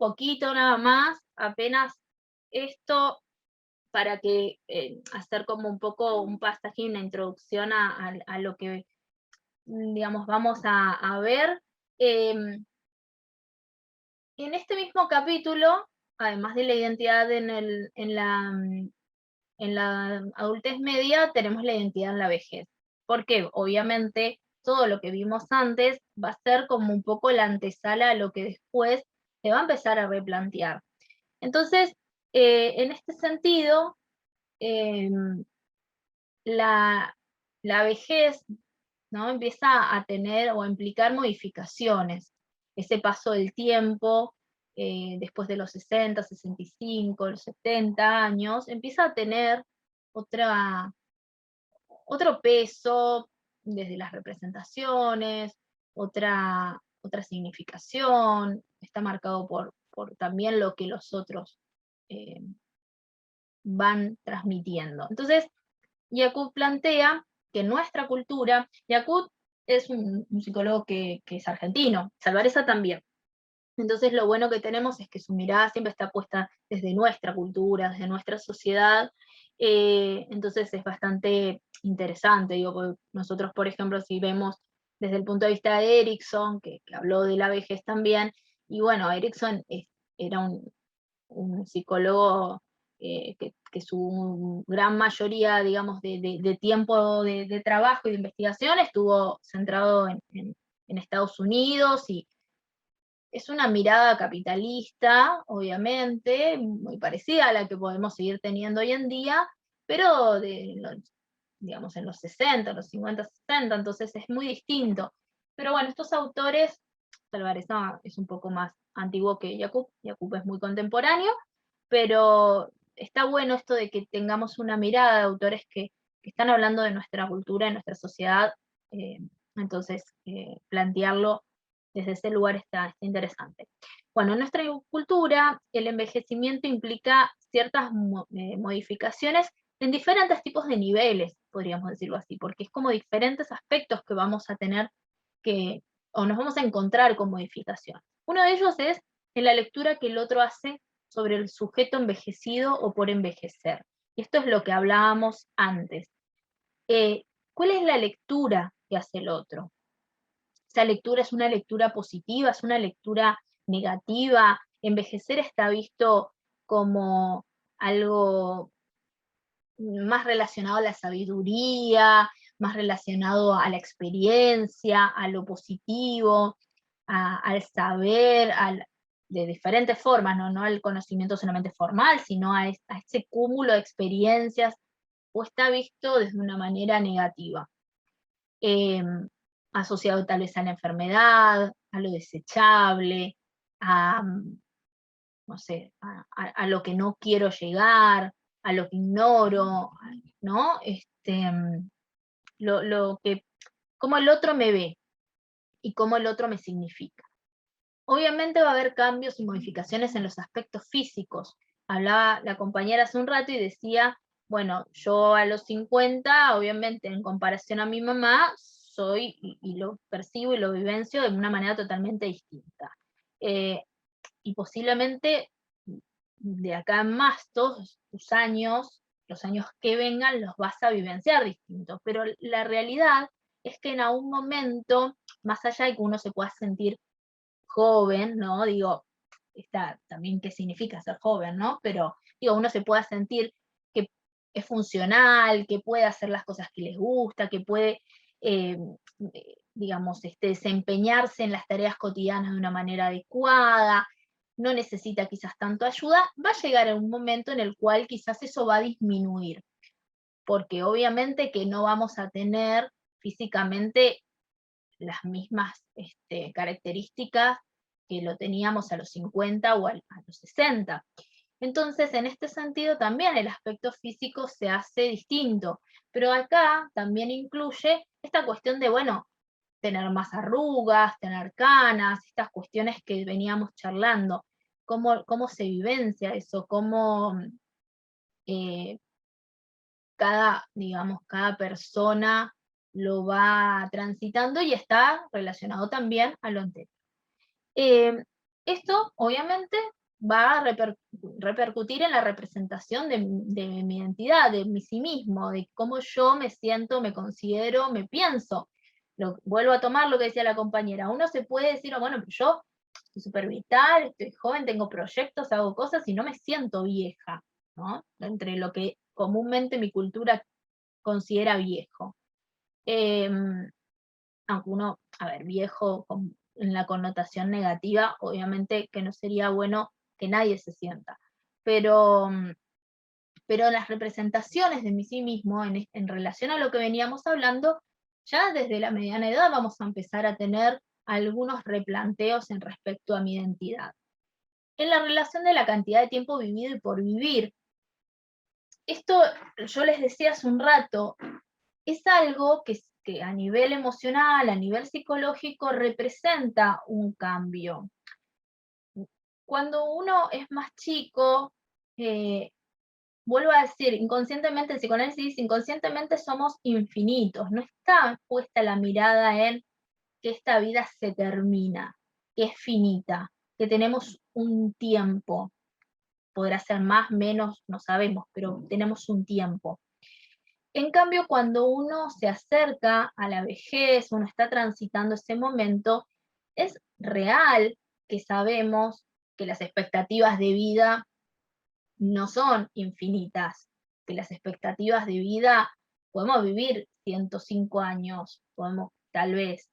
poquito nada más, apenas esto para que hacer como un poco un pasaje, una introducción a lo que, digamos, vamos a ver. Em, en este mismo capítulo, además de la identidad en la adultez media, tenemos la identidad en la vejez. Porque obviamente todo lo que vimos antes va a ser como un poco la antesala a lo que después se va a empezar a replantear. Entonces, en este sentido, em, la, la vejez, ¿no? Empieza a tener o a implicar modificaciones. Ese paso del tiempo, después de los 60, 65, los 70 años, empieza a tener otra, otro peso desde las representaciones, otra significación, está marcado por también lo que los otros eh, van transmitiendo. Entonces, Yakut plantea que en nuestra cultura, Yakut es un psicólogo que es argentino, Salvareza también. Entonces lo bueno que tenemos es que su mirada siempre está puesta desde nuestra cultura, desde nuestra sociedad, entonces es bastante interesante, digo, porque nosotros, por ejemplo, si vemos desde el punto de vista de Erickson, que habló de la vejez también, y bueno, Erickson era un psicólogo que su gran mayoría, digamos, de tiempo de trabajo y de investigación estuvo centrado en Estados Unidos, y es una mirada capitalista, obviamente, muy parecida a la que podemos seguir teniendo hoy en día, pero digamos en los 60, los 50, 60, entonces es muy distinto. Pero bueno, estos autores, Salvarezza es un poco más antiguo que Yacoub es muy contemporáneo, pero está bueno esto de que tengamos una mirada de autores que están hablando de nuestra cultura, de nuestra sociedad, eh, entonces plantearlo desde ese lugar está interesante. Bueno, en nuestra cultura el envejecimiento implica ciertas modificaciones en diferentes tipos de niveles, podríamos decirlo así, porque es como diferentes aspectos que vamos a tener que, o nos vamos a encontrar con modificación. Uno de ellos es en la lectura que el otro hace sobre el sujeto envejecido o por envejecer. Y esto es lo que hablábamos antes. ¿Cuál es la lectura que hace el otro? Esa lectura es una lectura positiva, es una lectura negativa. Envejecer está visto como algo más relacionado a la sabiduría, más relacionado a la experiencia, a lo positivo, al saber, de diferentes formas, ¿no? Al conocimiento solamente formal, sino a ese cúmulo de experiencias, o está visto desde una manera negativa, eh, asociado tal vez a la enfermedad, a lo desechable, a, no sé, a lo que no quiero llegar, a lo que ignoro, ¿no? Lo que, cómo el otro me ve y cómo el otro me significa. Obviamente va a haber cambios y modificaciones en los aspectos físicos. Hablaba la compañera hace un rato y decía, bueno, yo a los 50, obviamente en comparación a mi mamá, soy y lo percibo y lo vivencio de una manera totalmente distinta. Eh, y posiblemente de acá en más, todos tus años, los años que vengan, los vas a vivenciar distintos. Pero la realidad es que en algún momento, más allá de que uno se pueda sentir joven, ¿no? Digo, está también qué significa ser joven, ¿no? Pero digo, uno se pueda sentir que es funcional, que puede hacer las cosas que les gusta, que puede, eh, digamos, desempeñarse en las tareas cotidianas de una manera adecuada, no necesita quizás tanto ayuda, va a llegar a un momento en el cual quizás eso va a disminuir, porque obviamente que no vamos a tener físicamente las mismas características que lo teníamos a los 50 o a los 60. Entonces, en este sentido, también el aspecto físico se hace distinto, pero acá también incluye esta cuestión de, bueno, tener más arrugas, tener canas, estas cuestiones que veníamos charlando, cómo se vivencia eso, cómo eh, digamos, cada persona lo va transitando y está relacionado también a lo anterior. Eh, Esto, obviamente, va a repercutir en la representación de mi identidad, de mi sí mismo, de cómo yo me siento, me considero, me pienso. Vuelvo a tomar lo que decía la compañera. Uno se puede decir, "Oh, bueno, pero yo estoy súper vital, estoy joven, tengo proyectos, hago cosas y no me siento vieja", ¿no? Entre lo que comúnmente mi cultura considera viejo. Em, Aunque uno, a ver, viejo en la connotación negativa, obviamente que no sería bueno que nadie se sienta. Pero, pero las representaciones de mí sí mismo, en relación a lo que veníamos hablando, ya desde la mediana edad vamos a empezar a tener algunos replanteos en respecto a mi identidad. En la relación de la cantidad de tiempo vivido y por vivir, esto yo les decía hace un rato, es algo que a nivel emocional, a nivel psicológico, representa un cambio. Cuando uno es más chico, eh, vuelvo a decir, inconscientemente, el psicoanálisis dice, inconscientemente somos infinitos, no está puesta la mirada en que esta vida se termina, que es finita, que tenemos un tiempo, podrá ser más, menos, no sabemos, pero tenemos un tiempo. En cambio, cuando uno se acerca a la vejez, uno está transitando ese momento, es real que sabemos que las expectativas de vida no son infinitas, que las expectativas de vida podemos vivir 105 años, podemos tal vez,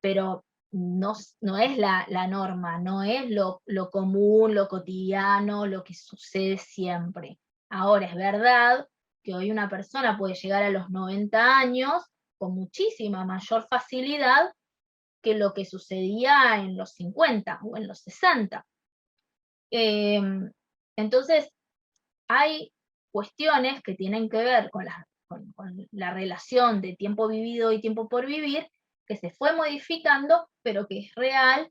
pero no es la norma, no es lo común, lo cotidiano, lo que sucede siempre. Ahora, es verdad que hoy una persona puede llegar a los 90 años con muchísima mayor facilidad que lo que sucedía en los 50 o en los 60. Entonces, hay cuestiones que tienen que ver con la relación de tiempo vivido y tiempo por vivir, que se fue modificando, pero que es real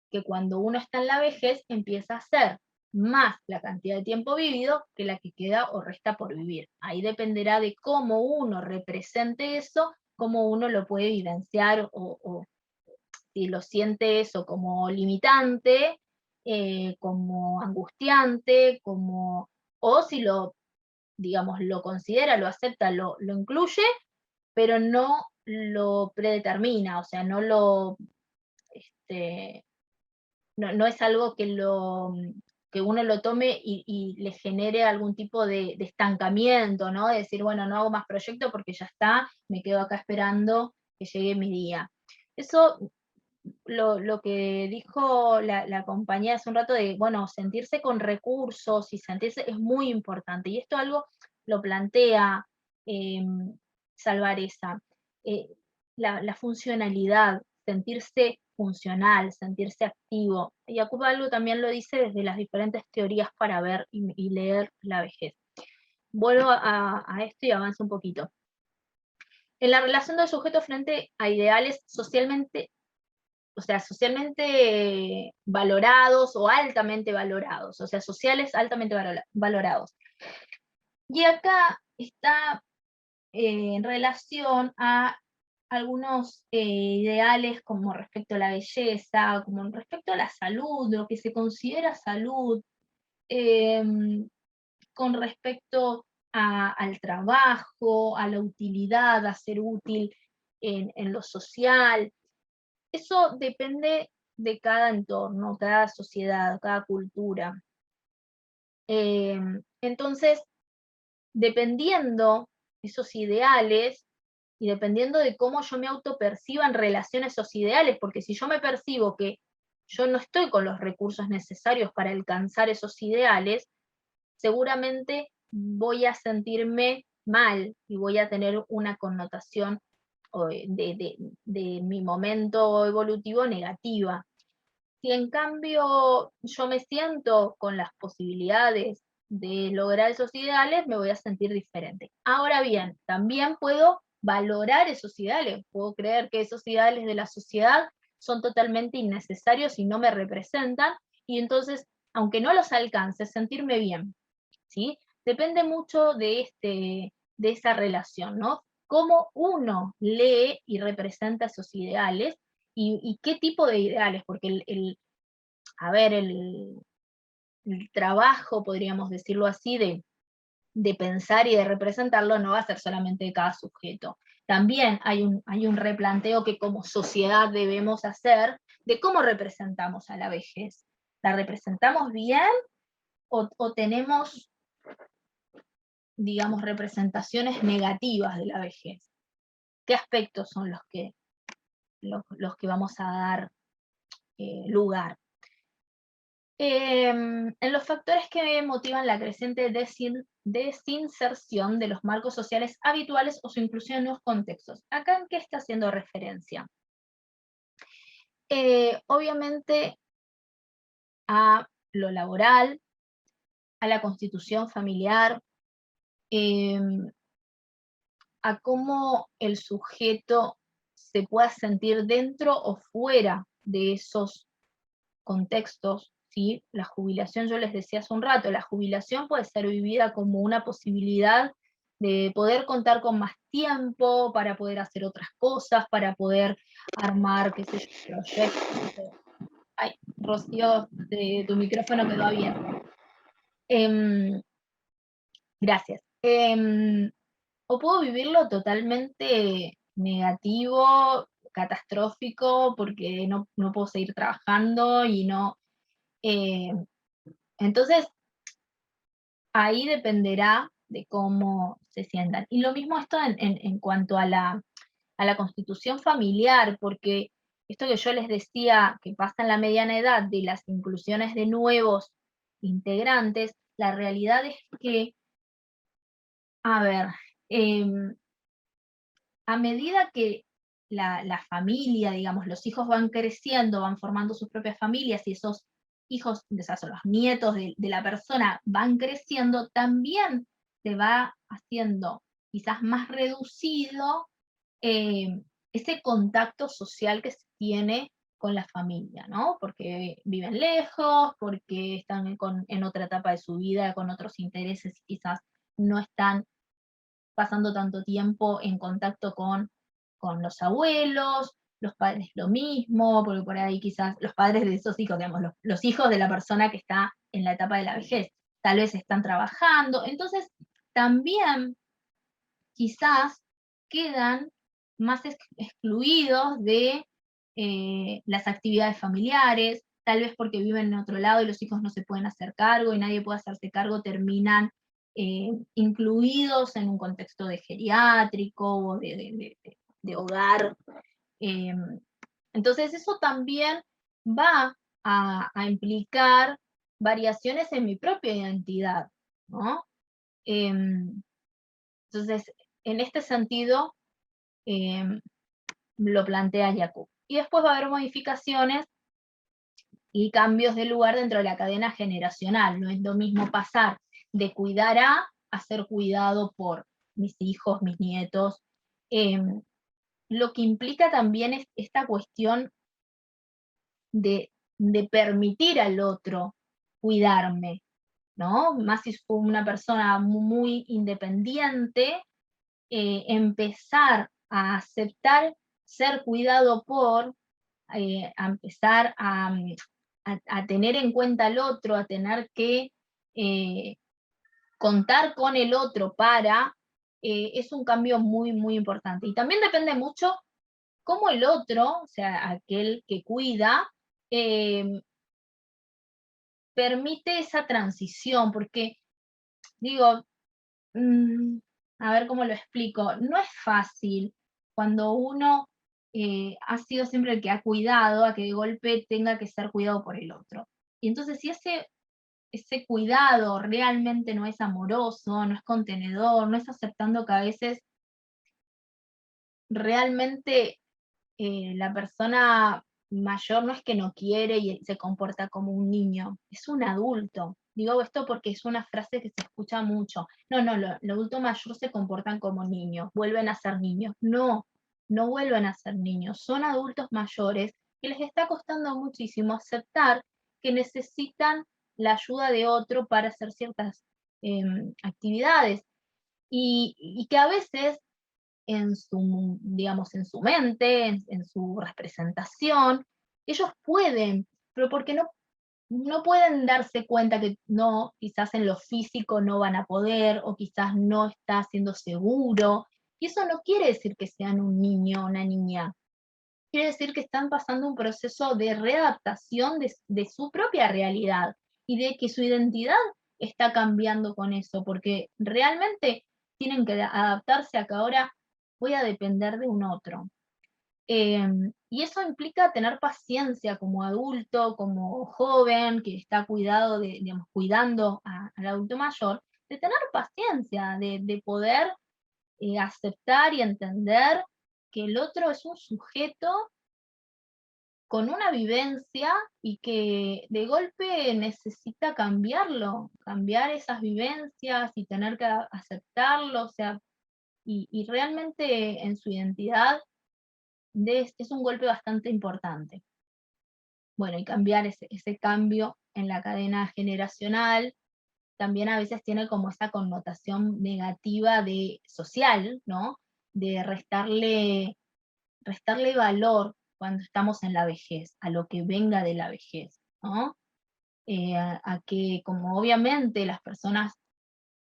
que cuando uno está en la vejez empieza a ser más la cantidad de tiempo vivido que la que queda o resta por vivir. Ahí dependerá de cómo uno represente eso, cómo uno lo puede vivenciar o si lo siente eso como limitante, como angustiante, o si lo, digamos, lo considera, lo acepta, lo incluye, pero no lo predetermina, o sea, este, no es algo que uno lo tome y le genere algún tipo de estancamiento, ¿no? De decir, bueno, no hago más proyectos porque ya está, me quedo acá esperando que llegue mi día. Eso, lo que dijo la compañía hace un rato de, bueno, sentirse con recursos y sentirse es muy importante. Y esto algo lo plantea eh, Salvareza. eh, la funcionalidad, sentirse funcional, sentirse activo. Y Jacob algo también lo dice desde las diferentes teorías para ver y leer la vejez. Vuelvo a esto y avanzo un poquito. En la relación del sujeto frente a ideales socialmente, o sea, socialmente valorados o altamente valorados, o sea, sociales altamente valorados. Y acá está en relación a algunos ideales como respecto a la belleza, como respecto a la salud, lo que se considera salud, em, con respecto al trabajo, a la utilidad, a ser útil en lo social. Eso depende de cada entorno, cada sociedad, cada cultura. Entonces, dependiendo esos ideales y dependiendo de cómo yo me autoperciba en relación a esos ideales, porque si yo me percibo que yo no estoy con los recursos necesarios para alcanzar esos ideales, seguramente voy a sentirme mal y voy a tener una connotación de mi momento evolutivo negativa. Si en cambio yo me siento con las posibilidades de lograr esos ideales, me voy a sentir diferente. Ahora bien, también puedo valorar esos ideales, puedo creer que esos ideales de la sociedad son totalmente innecesarios y no me representan, y entonces, aunque no los alcance, sentirme bien, ¿sí? Depende mucho de esa relación, ¿no? Cómo uno lee y representa esos ideales y qué tipo de ideales, porque a ver, el trabajo, podríamos decirlo así, de pensar y de representarlo no va a ser solamente de cada sujeto. También hay un replanteo que como sociedad debemos hacer de cómo representamos a la vejez. ¿La representamos bien o tenemos, digamos, representaciones negativas de la vejez? ¿Qué aspectos son los que vamos a dar lugar? En los factores que motivan la creciente desinserción de los marcos sociales habituales o su inclusión en nuevos contextos. ¿Acá en qué está haciendo referencia? Obviamente a lo laboral, a la constitución familiar, a cómo el sujeto se pueda sentir dentro o fuera de esos contextos, ¿sí? La jubilación, yo les decía hace un rato, la jubilación puede ser vivida como una posibilidad de poder contar con más tiempo, para poder hacer otras cosas, para poder armar, qué sé yo, proyectos. Ay, Rocío, tu micrófono quedó abierto. Gracias. O puedo vivirlo totalmente negativo, catastrófico, porque no puedo seguir trabajando y no. eh, entonces, ahí dependerá de cómo se sientan. Y lo mismo esto en cuanto a la constitución familiar, porque esto que yo les decía que pasa en la mediana edad de las inclusiones de nuevos integrantes, la realidad es que, a ver, em, a medida que la familia, digamos, los hijos van creciendo, van formando sus propias familias y esos hijos, o sea, son los nietos de la persona, van creciendo, también se va haciendo quizás más reducido ese contacto social que se tiene con la familia, ¿no? Porque viven lejos, porque están en otra etapa de su vida, con otros intereses, y quizás no están pasando tanto tiempo en contacto con los abuelos, los padres lo mismo, porque por ahí quizás los padres de esos hijos, digamos, los hijos de la persona que está en la etapa de la vejez, tal vez están trabajando, entonces también quizás quedan más excluidos de las actividades familiares, tal vez porque viven en otro lado y los hijos no se pueden hacer cargo y nadie puede hacerse cargo, terminan incluidos en un contexto de geriátrico o de hogar. Eh, entonces eso también va a implicar variaciones en mi propia identidad, ¿no? Entonces, en este sentido, lo plantea Jakub. Y después va a haber modificaciones y cambios de lugar dentro de la cadena generacional. No es lo mismo pasar de cuidar a ser cuidado por mis hijos, mis nietos. Lo que implica también es esta cuestión de permitir al otro cuidarme, ¿no? Más si fue una persona muy independiente, empezar a aceptar ser cuidado por, a empezar a tener en cuenta al otro, a tener que eh, contar con el otro para, es un cambio muy, muy importante. Y también depende mucho cómo el otro, o sea, aquel que cuida, eh, permite esa transición, porque digo, Mm, a ver cómo lo explico. No es fácil cuando uno ha sido siempre el que ha cuidado, a que de golpe tenga que ser cuidado por el otro. Y entonces, si ese cuidado realmente no es amoroso, no es contenedor, no es aceptando que a veces realmente la persona mayor no es que no quiere y se comporta como un niño, es un adulto. Digo esto porque es una frase que se escucha mucho. No, no, los adultos mayores se comportan como niños, vuelven a ser niños. No, no vuelven a ser niños, son adultos mayores que les está costando muchísimo aceptar que necesitan la ayuda de otro para hacer ciertas actividades y que a veces en su, digamos, en su mente, en su representación, ellos pueden, pero porque no pueden darse cuenta que no, quizás en lo físico no van a poder, o quizás no está siendo seguro. Y eso no quiere decir que sean un niño o una niña. Quiere decir que están pasando un proceso de readaptación de su propia realidad y de que su identidad está cambiando con eso, porque realmente tienen que adaptarse a que ahora voy a depender de un otro. Y eso implica tener paciencia como adulto, como joven que está cuidado digamos, cuidando al adulto mayor, de tener paciencia, de poder aceptar y entender que el otro es un sujeto con una vivencia y que de golpe necesita cambiarlo, cambiar esas vivencias y tener que aceptarlo, o sea, y realmente en su identidad es un golpe bastante importante. Bueno, y cambiar ese cambio en la cadena generacional también a veces tiene como esa connotación negativa de social, ¿no? De restarle valor cuando estamos en la vejez, a lo que venga de la vejez, ¿no? A que como obviamente las personas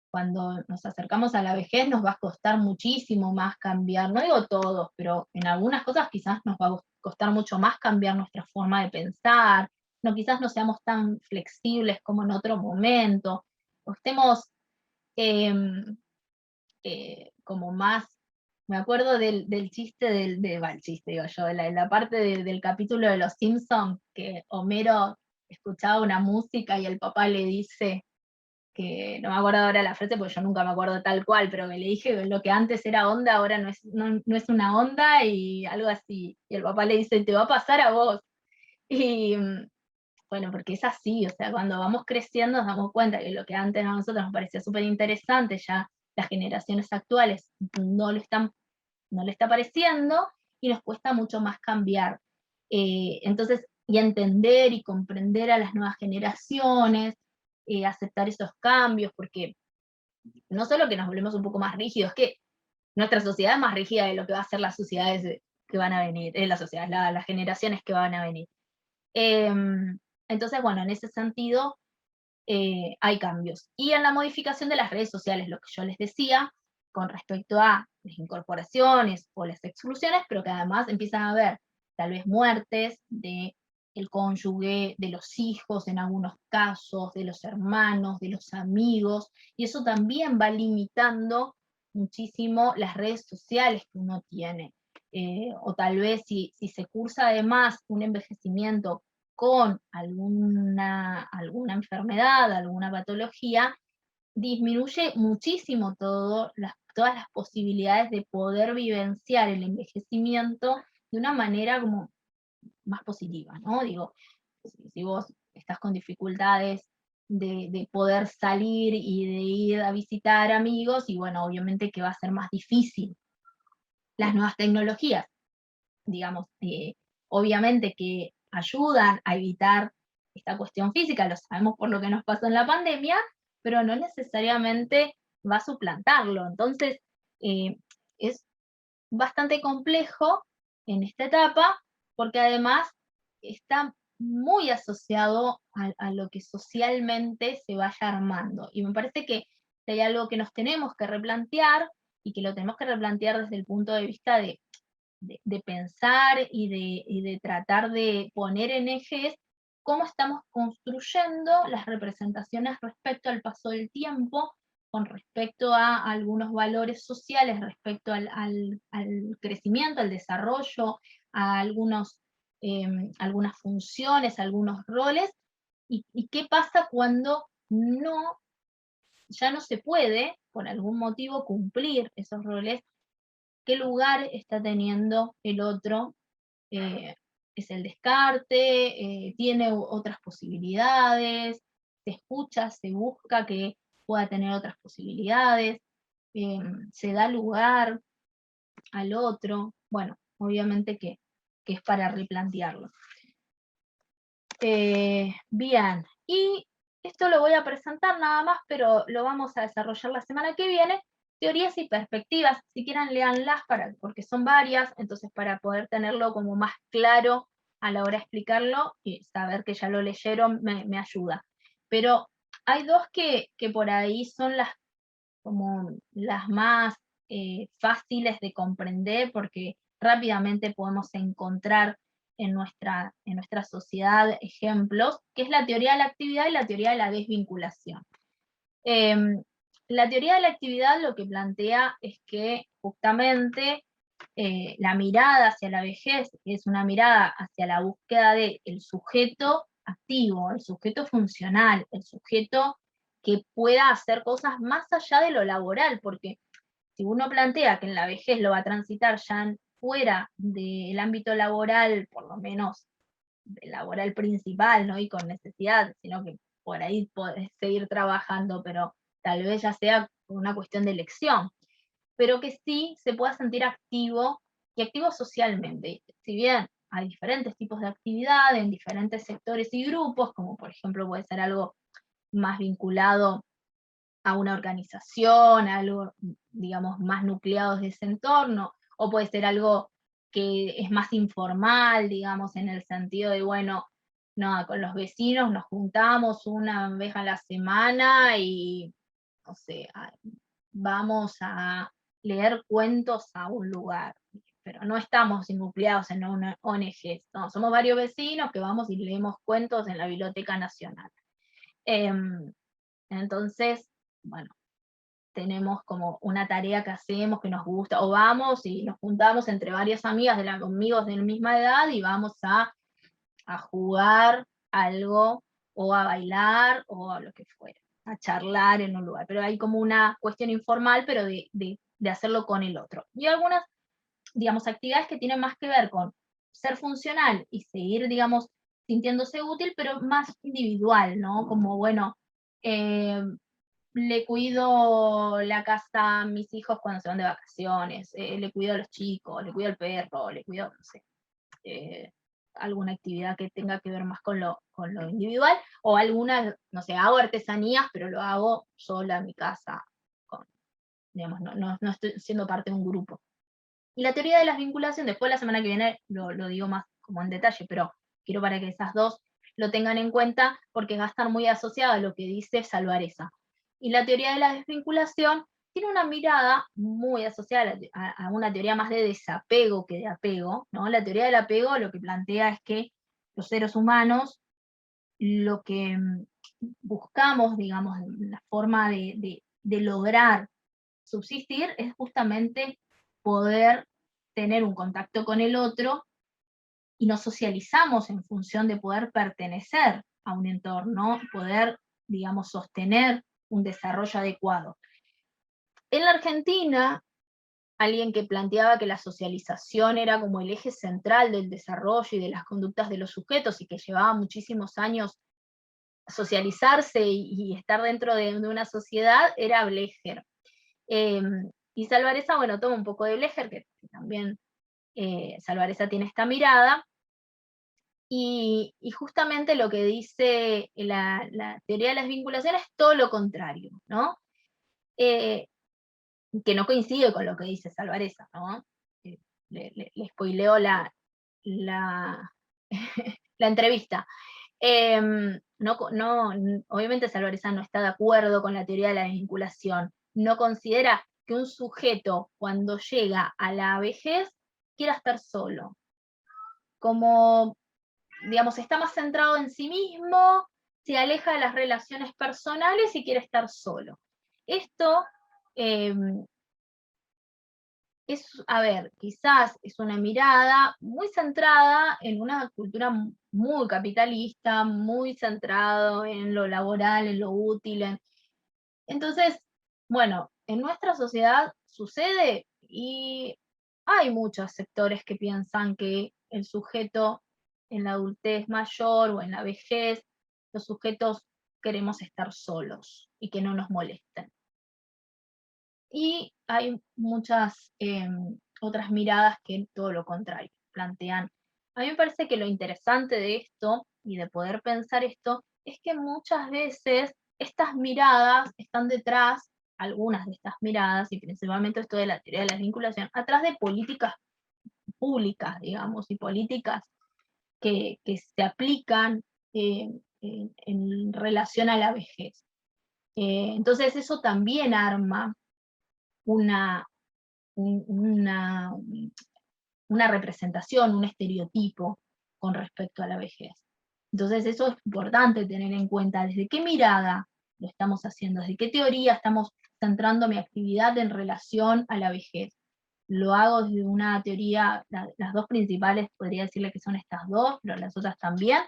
cuando nos acercamos a la vejez nos va a costar muchísimo más cambiar, no digo todos, pero en algunas cosas quizás nos va a costar mucho más cambiar nuestra forma de pensar, no, quizás no seamos tan flexibles como en otro momento, o estemos em, como más, me acuerdo del chiste, el chiste digo yo, la parte del capítulo de Los Simpsons, que Homero escuchaba una música y el papá le dice, que no me acuerdo ahora la frase porque yo nunca me acuerdo tal cual, pero que le dije que lo que antes era onda ahora no es una onda y algo así. Y el papá le dice, te va a pasar a vos. Y bueno, porque es así, o sea, cuando vamos creciendo nos damos cuenta que lo que antes a nosotros nos parecía súper interesante, ya las generaciones actuales no le está pareciendo y nos cuesta mucho más cambiar. Entonces, y entender y comprender a las nuevas generaciones, aceptar esos cambios, porque no solo que nos volvemos un poco más rígidos, que nuestra sociedad es más rígida de lo que va a ser las sociedades que van a venir, las sociedades, las generaciones que van a venir. Entonces, bueno, en ese sentido hay cambios. Y en la modificación de las redes sociales, lo que yo les decía, con respecto a las incorporaciones o las exclusiones, pero que además empiezan a haber tal vez muertes de el cónyuge, de los hijos en algunos casos, de los hermanos, de los amigos, y eso también va limitando muchísimo las redes sociales que uno tiene. O tal vez si se cursa además un envejecimiento con alguna enfermedad, alguna patología, disminuye muchísimo todas las posibilidades de poder vivenciar el envejecimiento de una manera como más positiva, ¿no? Digo, si vos estás con dificultades de poder salir y de ir a visitar amigos, y bueno, obviamente que va a ser más difícil. Las nuevas tecnologías, digamos, obviamente que ayudan a evitar esta cuestión física, lo sabemos por lo que nos pasó en la pandemia, pero no necesariamente va a suplantarlo. Entonces, es bastante complejo en esta etapa, porque además está muy asociado a lo que socialmente se vaya armando. Y me parece que si hay algo que nos tenemos que replantear, y que lo tenemos que replantear desde el punto de vista de pensar y de tratar de poner en ejes cómo estamos construyendo las representaciones respecto al paso del tiempo, con respecto a algunos valores sociales, respecto al crecimiento, al desarrollo, a algunas funciones, algunos roles, y qué pasa cuando ya no se puede, por algún motivo, cumplir esos roles, qué lugar está teniendo el otro, eh, es el descarte, tiene otras posibilidades, se escucha, se busca que pueda tener otras posibilidades, se da lugar al otro, bueno, obviamente que es para replantearlo. Bien, y esto lo voy a presentar nada más, pero lo vamos a desarrollar la semana que viene. Teorías y perspectivas, si quieren léanlas porque son varias, entonces para poder tenerlo como más claro a la hora de explicarlo, y saber que ya lo leyeron me ayuda. Pero hay dos que por ahí son como las más fáciles de comprender, porque rápidamente podemos encontrar en nuestra sociedad ejemplos, que es la teoría de la actividad y la teoría de la desvinculación. Em, la teoría de la actividad lo que plantea es que justamente la mirada hacia la vejez es una mirada hacia la búsqueda del sujeto activo, el sujeto funcional, el sujeto que pueda hacer cosas más allá de lo laboral, porque si uno plantea que en la vejez lo va a transitar ya fuera del ámbito laboral, por lo menos laboral principal, ¿no? Y con necesidad, sino que por ahí podés seguir trabajando, pero tal vez ya sea por una cuestión de elección, pero que sí se pueda sentir activo y activo socialmente. Si bien hay diferentes tipos de actividad en diferentes sectores y grupos, como por ejemplo puede ser algo más vinculado a una organización, algo, digamos, más nucleado de ese entorno, o puede ser algo que es más informal, digamos, en el sentido de, bueno, no, con los vecinos nos juntamos una vez a la semana y, no sé, vamos a leer cuentos a un lugar, pero no estamos nucleados en una ONG, no, somos varios vecinos que vamos y leemos cuentos en la Biblioteca Nacional. Entonces, bueno, tenemos como una tarea que hacemos que nos gusta, o vamos y nos juntamos entre varias amigas amigos de la misma edad y vamos a jugar algo, o a bailar, o a lo que fuera, a charlar en un lugar. Pero hay como una cuestión informal, pero de hacerlo con el otro. Y algunas, digamos, actividades que tienen más que ver con ser funcional y seguir, digamos, sintiéndose útil, pero más individual, ¿no? Como, bueno, eh, le cuido la casa a mis hijos cuando se van de vacaciones, le cuido a los chicos, le cuido al perro, le cuido, no sé, eh, alguna actividad que tenga que ver más con lo individual, o alguna, no sé, hago artesanías, pero lo hago sola en mi casa, con, digamos, no estoy siendo parte de un grupo. Y la teoría de las vinculaciones, después la semana que viene lo digo más como en detalle, pero quiero para que esas dos lo tengan en cuenta porque va a estar muy asociada a lo que dice Salvareza. Y la teoría de la desvinculación tiene una mirada muy asociada a una teoría más de desapego que de apego, ¿no? La teoría del apego lo que plantea es que los seres humanos lo que buscamos, digamos, la forma de lograr subsistir es justamente poder tener un contacto con el otro, y nos socializamos en función de poder pertenecer a un entorno, poder, digamos, sostener un desarrollo adecuado. En la Argentina, alguien que planteaba que la socialización era como el eje central del desarrollo y de las conductas de los sujetos y que llevaba muchísimos años socializarse y estar dentro de una sociedad, era Blecher. Y Salvareza, bueno, toma un poco de Blecher, que también Salvareza tiene esta mirada, y justamente lo que dice la teoría de las vinculaciones es todo lo contrario, ¿no? Que no coincide con lo que dice Salvareza, ¿no? Le spoileo la, la entrevista. Obviamente Salvareza no está de acuerdo con la teoría de la vinculación, no considera que un sujeto cuando llega a la vejez quiera estar solo, como, digamos, está más centrado en sí mismo, se aleja de las relaciones personales y quiere estar solo. Esto eh, a ver, quizás es una mirada muy centrada en una cultura muy capitalista, muy centrado en lo laboral, en lo útil. Entonces, bueno, en nuestra sociedad sucede y hay muchos sectores que piensan que el sujeto en la adultez mayor o en la vejez, los sujetos queremos estar solos y que no nos molesten. Y hay muchas otras miradas que todo lo contrario, plantean. A mí me parece que lo interesante de esto y de poder pensar esto es que muchas veces estas miradas están detrás, algunas de estas miradas, y principalmente esto de la teoría de la vinculación, atrás de políticas públicas, digamos, y políticas que se aplican en relación a la vejez. Entonces eso también arma una, una, una representación, un estereotipo con respecto a la vejez. Entonces eso es importante tener en cuenta desde qué mirada lo estamos haciendo, desde qué teoría estamos centrando mi actividad en relación a la vejez. Lo hago desde una teoría, las dos principales podría decirle que son estas dos, pero las otras también.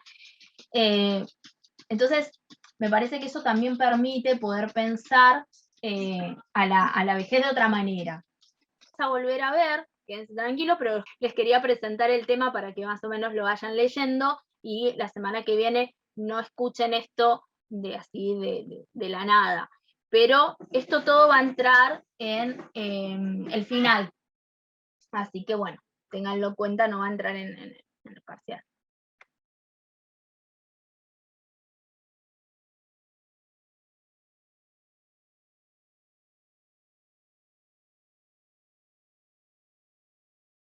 Entonces, me parece que eso también permite poder pensar a la vejez de otra manera. Vamos a volver a ver, quédense tranquilos, pero les quería presentar el tema para que más o menos lo vayan leyendo y la semana que viene no escuchen esto de así de la nada. Pero esto todo va a entrar en el final. Así que bueno, ténganlo en cuenta, no va a entrar en el parcial.